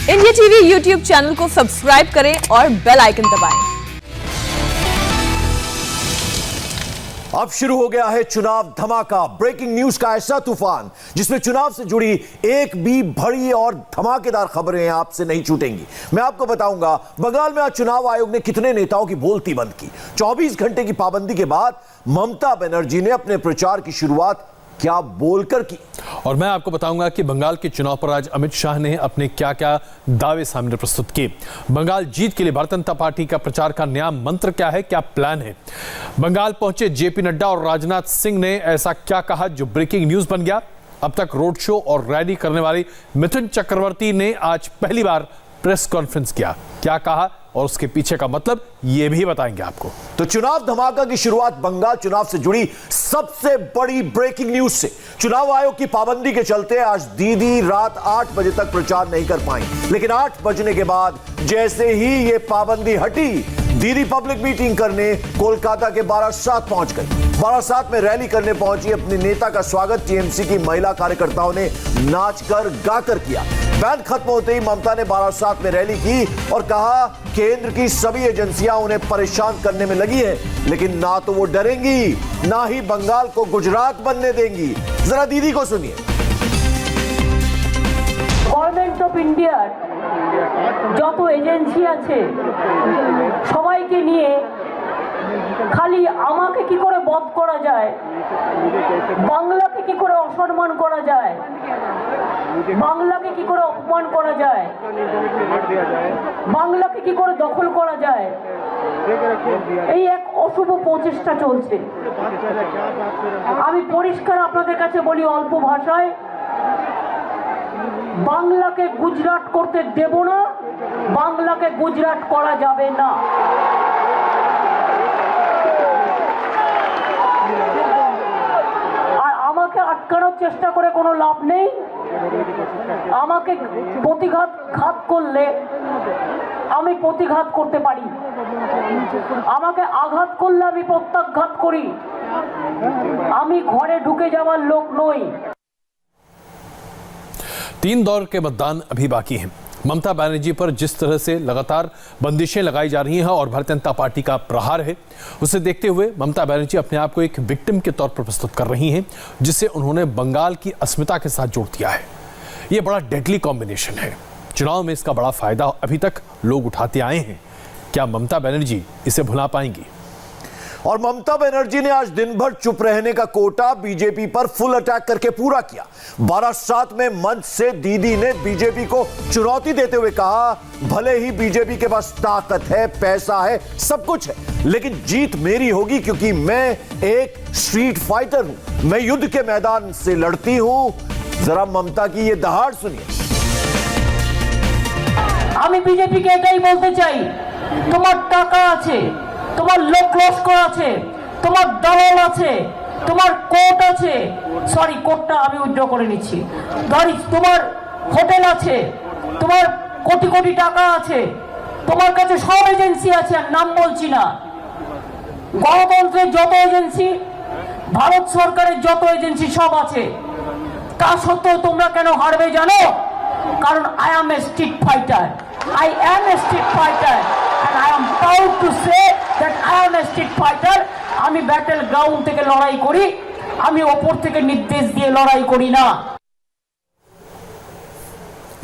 India TV YouTube channel को subscribe करें और बेल आइकन दबाएं। अब शुरू हो गया है चुनाव धमाका। ब्रेकिंग न्यूज का ऐसा तूफान जिसमें चुनाव से जुड़ी एक भी बड़ी और धमाकेदार खबरें आपसे नहीं छूटेंगी। मैं आपको बताऊंगा बंगाल में आज चुनाव आयोग ने कितने नेताओं की बोलती बंद की। 24 घंटे की पाबंदी के बाद ममता बनर्जी ने अपने प्रचार की शुरुआत क्या बोलकर की, और मैं आपको बताऊंगा कि बंगाल के चुनाव पर आज अमित शाह ने अपने क्या क्या दावे सामने प्रस्तुत किए। बंगाल जीत के लिए भारतीय जनता पार्टी का प्रचार का नया मंत्र क्या है, क्या प्लान है। बंगाल पहुंचे जेपी नड्डा और राजनाथ सिंह ने ऐसा क्या कहा जो ब्रेकिंग न्यूज बन गया। अब तक रोड शो और रैली करने वाली मिथुन चक्रवर्ती ने आज पहली बार प्रेस कॉन्फ्रेंस किया। क्या कहा और उसके पीछे का मतलब ये भी बताएंगे आपको। तो चुनाव धमाका की शुरुआत बंगाल चुनाव से जुड़ी सबसे बड़ी ब्रेकिंग न्यूज से। चुनाव आयोग की पाबंदी के चलते आज दीदी रात 8 बजे तक प्रचार नहीं कर पाई, लेकिन 8 बजने के बाद जैसे ही ये पाबंदी हटी, दीदी पब्लिक मीटिंग करने कोलकाता के बारासात पहुंच गई। बारासात में रैली करने पहुंची अपने नेता का स्वागत टीएमसी की महिला कार्यकर्ताओं ने नाचकर गाकर किया। बैन खत्म होते ही ममता ने बारासात में रैली की और कहा केंद्र की सभी एजेंसियां उन्हें परेशान करने में लगी है, लेकिन ना तो वो डरेंगी ना ही बंगाल को गुजरात बनने देंगी। जरा दीदी को सुनिए। गवर्नमेंट ऑफ इंडिया যত এজেন্সি আছে সবাইকে নিয়ে খালি আমাকে কি করে বধ করা যায়, বাংলাকে কি করে অসম্মান করা যায়, বাংলাকে কি করে অপমান করা যায়, বাংলাকে কি করে দখল করা যায়, এই এক অশুভ প্রচেষ্টা চলছে। আমি পরিষ্কার আপনাদের কাছে বলি অল্প ভাষায়, বাংলাকে গুজরাট করতে দেব না, বাংলাকে গুজরাট করা যাবে না। আর আমাকে আটকানোর চেষ্টা করে কোনো লাভ নেই। আমাকে প্রতিঘাত করলে আমি প্রতিঘাত করতে পারি, আমাকে আঘাত করলে আমি প্রত্যাঘাত করি। আমি ঘরে ঢুকে যাওয়ার লোক নই। 3 दौर के मतदान अभी बाकी हैं। ममता बनर्जी पर जिस तरह से लगातार बंदिशें लगाई जा रही हैं और भारतीय जनता पार्टी का प्रहार है, उसे देखते हुए ममता बनर्जी अपने आप को एक विक्टिम के तौर पर प्रस्तुत कर रही हैं, जिसे उन्होंने बंगाल की अस्मिता के साथ जोड़ दिया है। यह बड़ा डेडली कॉम्बिनेशन है। चुनाव में इसका बड़ा फायदा अभी तक लोग उठाते आए हैं। क्या ममता बनर्जी इसे भुला पाएंगी? और ममता बनर्जी ने आज दिन भर चुप रहने का कोटा बीजेपी पर फुल अटैक करके पूरा किया। बारासात में मंच से दीदी ने बीजेपी को चुनौती देते हुए कहा, भले ही बीजेपी के पास ताकत है, पैसा है, सब कुछ है, लेकिन जीत मेरी होगी क्योंकि मैं एक स्ट्रीट फाइटर हूं, मैं युद्ध के मैदान से लड़ती हूं। जरा ममता की ये दहाड़ सुनिए। আমি বিজেপিকে এটাই বলতে চাই, তোমার টাকা আছে, তোমার লোক লস্কর আছে, তোমার দল আছে, তোমার কোর্ট আছে, সরি কোর্টটা আমি উইথড্র করে নিচ্ছি, গাড়ি, তোমার হোটেল আছে, তোমার কোটি কোটি টাকা আছে, তোমার কাছে সব এজেন্সি আছে, আর নাম বলছি না। গণতন্ত্রের যত এজেন্সি, ভারত সরকারের যত এজেন্সি সব আছে, তা সত্ত্বেও তোমরা কেন হারবে জানো? কারণ I M a street fighter, I am a street fighter and I am proud to say that I am a street fighter. আমি ব্যাটল গ্রাউন্ড থেকে লড়াই করি, আমি ওপর থেকে নির্দেশ দিয়ে লড়াই করি না।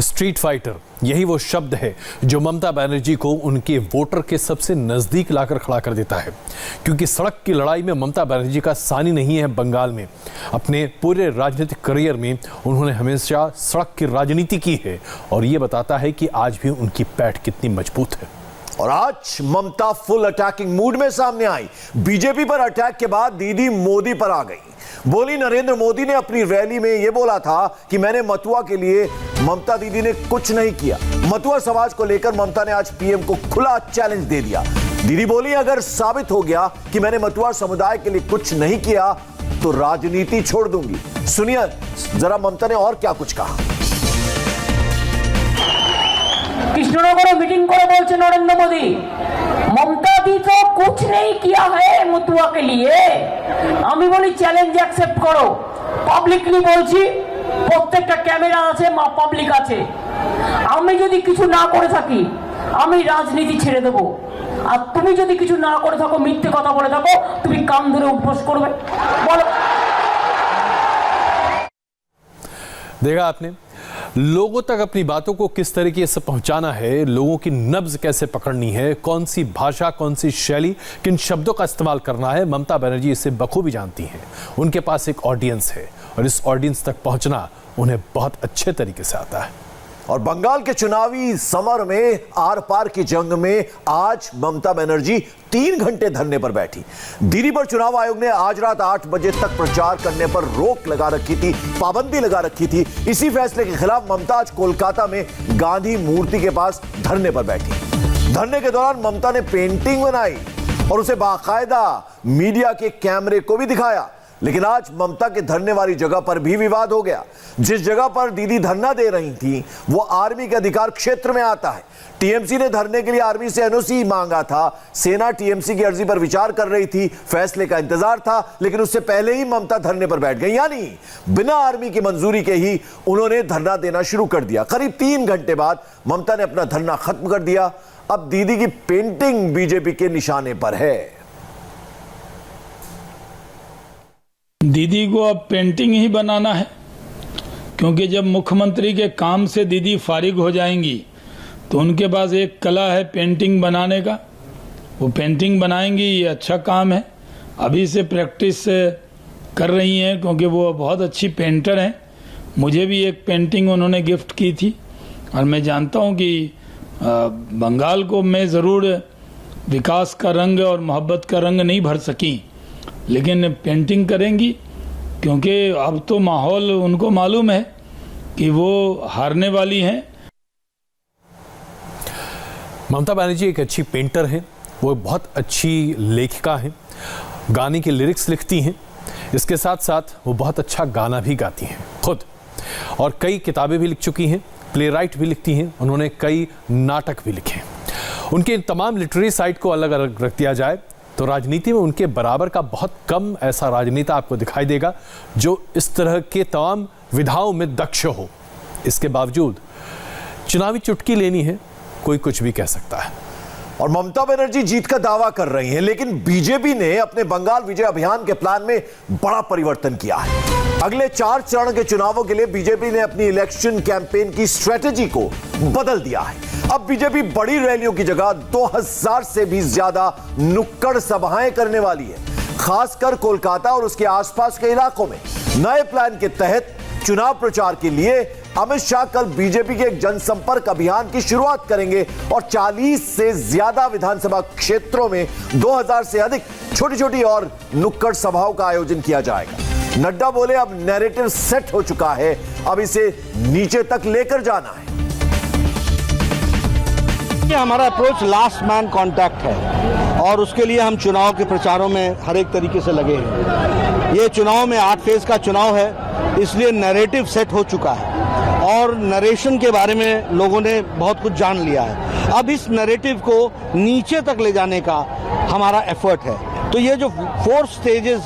स्ट्रीट फाइटर, यही वो शब्द है जो ममता बनर्जी को उनके वोटर के सबसे नजदीक लाकर खड़ा कर देता है, क्योंकि सड़क की लड़ाई में ममता बनर्जी का सानी नहीं है। बंगाल में अपने पूरे राजनीतिक करियर में उन्होंने हमेशा सड़क की राजनीति की है, और ये बताता है कि आज भी उनकी पैठ कितनी मजबूत है। और आज ममता फुल अटैकिंग मूड में सामने आई। बीजेपी पर अटैक के बाद दीदी मोदी पर आ गई। बोली, नरेंद्र मोदी ने अपनी रैली में यह बोला था कि मैंने मथुरा के लिए, ममता दीदी ने कुछ नहीं किया। मथुरा समाज को लेकर ममता ने आज पीएम को खुला चैलेंज दे दिया। दीदी बोली, अगर साबित हो गया कि मैंने मथुरा समुदाय के लिए कुछ नहीं किया तो राजनीति छोड़ दूंगी। सुनिए जरा ममता ने और क्या कुछ कहा। कृष्णनगर मीटिंग করে বলছে নরেন্দ্র মোদি, ममता दी तो कुछ नहीं किया है मथुरा के लिए। আমি বলি চ্যালেঞ্জ অ্যাকসেপ্ট করো, পাবলিকলি বলছি, প্রত্যেকটা ক্যামেরা আছে, পাবলিক আছে, আমি যদি কিছু না করে থাকি আমি রাজনীতি ছেড়ে দেবো, আর তুমি যদি কিছু না করে থাকো, মিথ্যে কথা বলে থাকো, তুমি কান ধরে উপোস করবে। বলো। देखा आपने लोगों तक अपनी बातों को किस तरीके से पहुंचाना है, लोगों की नब्ज कैसे पकड़नी है, कौन सी भाषा, कौन सी शैली, किन शब्दों का इस्तेमाल करना है, ममता बनर्जी इसे बखूबी जानती हैं। उनके पास एक ऑडियंस है और इस ऑडियंस तक पहुंचना उन्हें बहुत अच्छे तरीके से आता है। और बंगाल के चुनावी समर में आर पार की जंग में आज ममता बनर्जी 3 घंटे धरने पर बैठी। दिल्ली पर चुनाव आयोग ने आज रात 8 बजे तक प्रचार करने पर रोक लगा रखी थी, पाबंदी लगा रखी थी। इसी फैसले के खिलाफ ममता आज कोलकाता में गांधी मूर्ति के पास धरने पर बैठी। धरने के दौरान ममता ने पेंटिंग बनाई और उसे बाकायदा मीडिया के कैमरे को भी दिखाया। लेकिन आज ममता के धरने वाली जगह पर भी विवाद हो गया। जिस जगह पर दीदी धरना दे रही थी वो आर्मी के अधिकार क्षेत्र में आता है। टीएमसी ने धरने के लिए आर्मी से एनओसी मांगा था। सेना टीएमसी की अर्जी पर विचार कर रही थी, फैसले का इंतजार था, लेकिन उससे पहले ही ममता धरने पर बैठ गई, यानी बिना आर्मी की मंजूरी के ही उन्होंने धरना देना शुरू कर दिया। करीब 3 घंटे बाद ममता ने अपना धरना खत्म कर दिया। अब दीदी की पेंटिंग बीजेपी के निशाने पर है। दीदी को अब पेंटिंग ही बनाना है, क्योंकि जब मुख्यमंत्री के काम से दीदी फारिग हो जाएंगी तो उनके पास एक कला है पेंटिंग बनाने का। वो पेंटिंग बनाएंगी, ये अच्छा काम है। अभी से प्रैक्टिस कर रही हैं, क्योंकि वो बहुत अच्छी पेंटर हैं। मुझे भी एक पेंटिंग उन्होंने गिफ्ट की थी और मैं जानता हूँ कि बंगाल को मैं ज़रूर विकास का रंग और मोहब्बत का रंग नहीं भर सकी, लेकिन पेंटिंग करेंगी, क्योंकि अब तो माहौल उनको मालूम है कि वो हारने वाली हैं। ममता बनर्जी एक अच्छी पेंटर हैं, वो बहुत अच्छी लेखिका हैं, गाने की लिरिक्स लिखती हैं, इसके साथ साथ वो बहुत अच्छा गाना भी गाती हैं खुद, और कई किताबें भी लिख चुकी हैं, प्ले राइट भी लिखती हैं, उन्होंने कई नाटक भी लिखे हैं। उनके तमाम लिटरेरी साइड को अलग अलग रख दिया जाए तो राजनीति में उनके बराबर का बहुत कम ऐसा राजनेता आपको दिखाई देगा जो इस तरह के तमाम विधाओं में दक्ष हो। इसके बावजूद चुनावी चुटकी लेनी है, कोई कुछ भी कह सकता है। और ममता बनर्जी जीत का दावा कर रही हैं, लेकिन बीजेपी ने अपने बंगाल विजय अभियान के प्लान में बड़ा परिवर्तन किया है। अगले 4 चरण के चुनावों के लिए बीजेपी ने अपनी इलेक्शन कैंपेन की स्ट्रेटेजी को बदल दिया है। अब बीजेपी बड़ी रैलियों की जगह 2000 से भी ज्यादा नुक्कड़ सभाएं करने वाली है, खासकर कोलकाता और उसके आसपास के इलाकों में। नए प्लान के तहत चुनाव प्रचार के लिए अमित शाह कल बीजेपी के एक जनसंपर्क अभियान की शुरुआत करेंगे और 40 से ज्यादा विधानसभा क्षेत्रों में 2000 से अधिक छोटी छोटी और नुक्कड़ सभाओं का आयोजन किया जाएगा। नड्डा बोले, अब नैरेटिव सेट हो चुका है, अब इसे नीचे तक लेकर जाना है। हमारा अप्रोच लास्ट मैन कांटेक्ट है और उसके लिए हम चुनाव के प्रचारों में हर एक तरीके से लगे हैं। ये चुनाव में 8 फेज का चुनाव है, इसलिए नैरेटिव सेट हो चुका है और नरेशन के बारे में लोगों ने बहुत कुछ जान लिया है। अब इस नैरेटिव को नीचे तक ले जाने का हमारा एफर्ट है। तो ये जो 4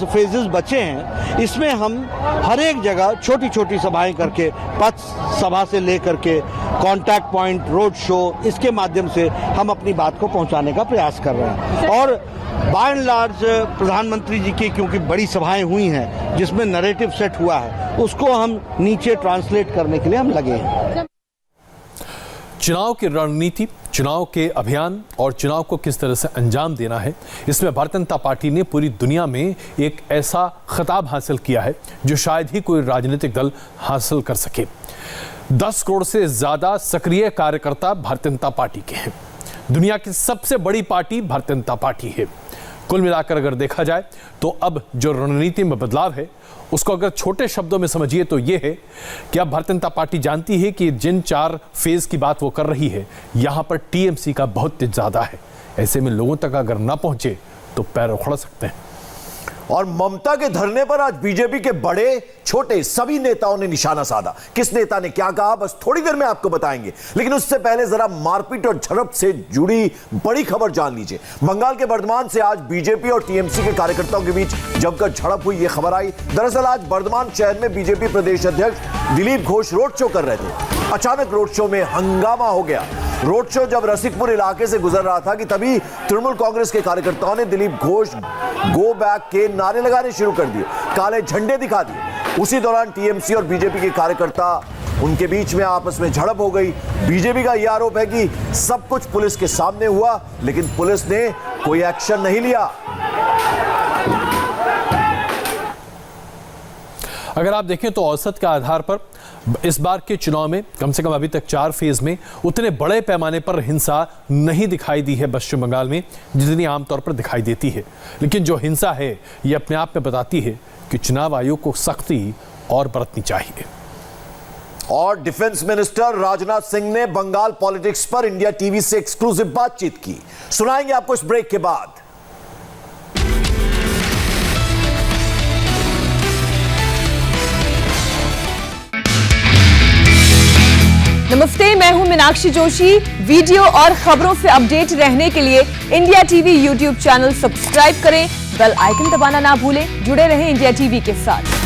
फेजेस बचे हैं, इसमें हम हर एक जगह छोटी छोटी सभाएं करके, पथ सभा से लेकर के कॉन्टैक्ट पॉइंट, रोड शो, इसके माध्यम से हम अपनी बात को पहुंचाने का प्रयास कर रहे हैं। और बाय एंड लार्ज प्रधानमंत्री जी की क्योंकि बड़ी सभाएं हुई हैं जिसमें नैरेटिव सेट हुआ है, उसको हम नीचे ट्रांसलेट करने के लिए हम लगे हैं। चुनाव की रणनीति, चुनाव के अभियान और चुनाव को किस तरह से अंजाम देना है, इसमें भारतीय जनता पार्टी ने पूरी दुनिया में एक ऐसा खिताब हासिल किया है जो शायद ही कोई राजनीतिक दल हासिल कर सके। 10 करोड़ से ज्यादा सक्रिय कार्यकर्ता भारतीय जनता पार्टी के हैं। दुनिया की सबसे बड़ी पार्टी भारतीय जनता पार्टी है। कुल मिलाकर अगर देखा जाए तो अब जो रणनीति में बदलाव है उसको अगर छोटे शब्दों में समझिए तो ये है कि अब भारतीय जनता पार्टी जानती है कि जिन 4 फेज की बात वो कर रही है, यहां पर टीएमसी का बहुत ज्यादा है। ऐसे में लोगों तक अगर ना पहुंचे तो पैर उखड़ सकते हैं। और ममता के धरने पर आज बीजेपी के बड़े छोटे सभी नेताओं ने निशाना साधा। किस नेता ने क्या कहा बस थोड़ी देर में आपको बताएंगे, लेकिन उससे पहले जरा मारपीट और झड़प से जुड़ी बड़ी खबर जान लीजिए। बंगाल के बर्धमान से आज बीजेपी और टीएमसी के कार्यकर्ताओं के बीच जमकर झड़प हुई, यह खबर आई। दरअसल आज बर्धमान शहर में बीजेपी प्रदेश अध्यक्ष दिलीप घोष रोड शो कर रहे थे। अचानक रोड शो में हंगामा हो गया। रोड शो जब रसिकपुर इलाके से गुजर रहा था कि तभी तृणमूल कांग्रेस के कार्यकर्ताओं ने दिलीप घोष गो बैक के नारे लगाने शुरू कर दिए, काले झंडे दिखा दिए। उसी दौरान टीएमसी और बीजेपी के कार्यकर्ता उनके बीच में आपस में झड़प हो गई। बीजेपी का यह आरोप है कि सब कुछ पुलिस के सामने हुआ, लेकिन पुलिस ने कोई एक्शन नहीं लिया। अगर आप देखें तो औसत के आधार पर इस बार के चुनाव में कम से कम अभी तक 4 फेज में उतने बड़े पैमाने पर हिंसा नहीं दिखाई दी है पश्चिम बंगाल में जितनी आमतौर पर दिखाई देती है। लेकिन जो हिंसा है ये अपने आप में बताती है कि चुनाव आयोग को सख्ती और बरतनी चाहिए। और डिफेंस मिनिस्टर राजनाथ सिंह ने बंगाल पॉलिटिक्स पर इंडिया टीवी से एक्सक्लूसिव बातचीत की। सुनाएंगे आपको इस ब्रेक के बाद। नमस्ते, मैं हूं मीनाक्षी जोशी। वीडियो और खबरों से अपडेट रहने के लिए India TV YouTube channel subscribe करें, बेल आइकन दबाना ना भूलें। जुड़े रहें इंडिया टीवी के साथ।